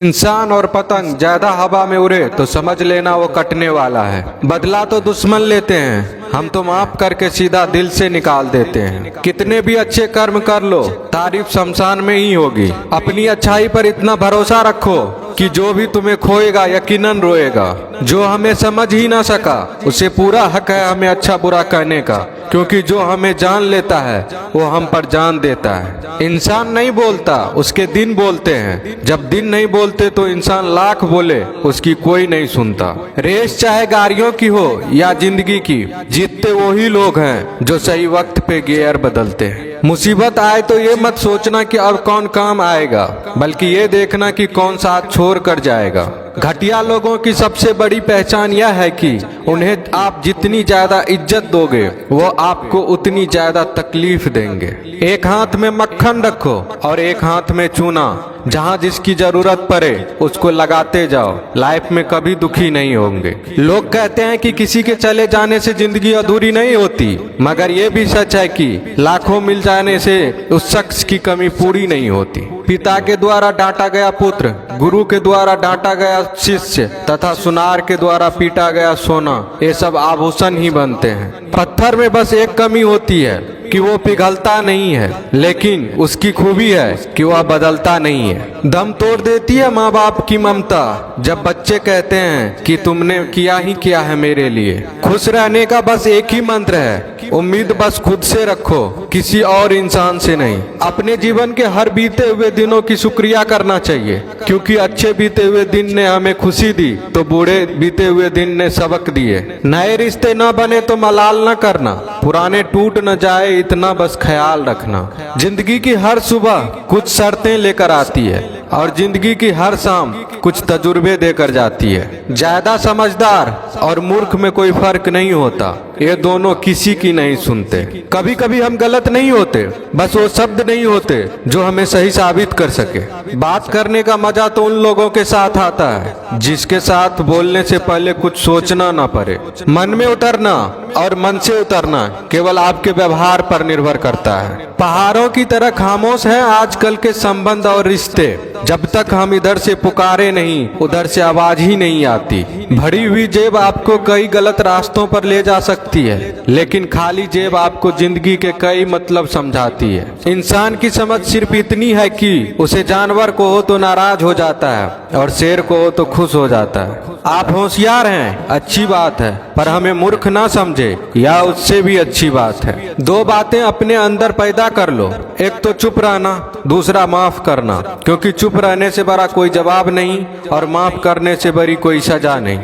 इंसान और पतंग ज्यादा हवा में उड़े तो समझ लेना वो कटने वाला है। बदला तो दुश्मन लेते हैं, हम तो माफ करके सीधा दिल से निकाल देते हैं। कितने भी अच्छे कर्म कर लो, तारीफ शमशान में ही होगी। अपनी अच्छाई पर इतना भरोसा रखो कि जो भी तुम्हें खोएगा यकीनन रोएगा। जो हमें समझ ही ना सका उसे पूरा हक है हमें अच्छा बुरा कहने का, क्योंकि जो हमें जान लेता है वो हम पर जान देता है। इंसान नहीं बोलता, उसके दिन बोलते हैं। जब दिन नहीं बोलते तो इंसान लाख बोले उसकी कोई नहीं सुनता। रेस चाहे गाड़ियों की हो या जिंदगी की, जीतते वही लोग हैं जो सही वक्त पे गियर बदलते हैं। मुसीबत आए तो ये मत सोचना कि अब कौन काम आएगा, बल्कि ये देखना कि कौन साथ छोड़ कर जाएगा। घटिया लोगों की सबसे बड़ी पहचान यह है कि उन्हें आप जितनी ज्यादा इज्जत दोगे वो आपको उतनी ज्यादा तकलीफ देंगे। एक हाथ में मक्खन रखो और एक हाथ में चूना। जहाँ जिसकी जरूरत पड़े उसको लगाते जाओ, लाइफ में कभी दुखी नहीं होंगे। लोग कहते हैं कि किसी के चले जाने से जिंदगी अधूरी नहीं होती, मगर ये भी सच है कि लाखों मिल जाने से उस शख्स की कमी पूरी नहीं होती। पिता के द्वारा डांटा गया पुत्र, गुरु के द्वारा डांटा गया शिष्य तथा सुनार के द्वारा पीटा गया सोना, ये सब आभूषण ही बनते हैं। पत्थर में बस एक कमी होती है कि वो पिघलता नहीं है, लेकिन उसकी खूबी है कि वह बदलता नहीं है। दम तोड़ देती है माँ बाप की ममता जब बच्चे कहते हैं कि तुमने किया ही क्या है मेरे लिए। खुश रहने का बस एक ही मंत्र है, उम्मीद बस खुद से रखो, किसी और इंसान से नहीं। अपने जीवन के हर बीते हुए दिनों की शुक्रिया करना चाहिए, क्योंकि अच्छे बीते हुए दिन ने हमें खुशी दी तो बुरे बीते हुए दिन ने सबक दिए। नए रिश्ते न बने तो मलाल न करना, पुराने टूट न जाए इतना बस ख्याल रखना। जिंदगी की हर सुबह कुछ शर्तें लेकर आती है और जिंदगी की हर शाम कुछ तजुर्बे देकर जाती है। ज्यादा समझदार और मूर्ख में कोई फर्क नहीं होता, ये दोनों किसी की नहीं सुनते। कभी कभी हम गलत नहीं होते, बस वो शब्द नहीं होते जो हमें सही साबित कर सके। बात करने का मजा तो उन लोगों के साथ आता है जिसके साथ बोलने से पहले कुछ सोचना ना पड़े। मन में उतरना और मन से उतरना केवल आपके व्यवहार पर निर्भर करता है। पहाड़ों की तरह खामोश है आजकल के संबंध और रिश्ते। जब तक हम इधर से पुकारे नहीं उधर से आवाज ही नहीं आती। भरी हुई जेब आपको कई गलत रास्तों पर ले जा सकती है, लेकिन खाली जेब आपको जिंदगी के कई मतलब समझाती है। इंसान की समझ सिर्फ इतनी है कि उसे जानवर को हो तो नाराज हो जाता है और शेर को हो तो खुश हो जाता है। आप होशियार हैं, अच्छी बात है, पर हमें मूर्ख ना समझे या उससे भी अच्छी बात है। दो बातें अपने अंदर पैदा कर लो, एक तो चुप रहना, दूसरा माफ करना, क्योंकि चुप रहने से बड़ा कोई जवाब नहीं और माफ करने से बड़ी कोई सजा नहीं।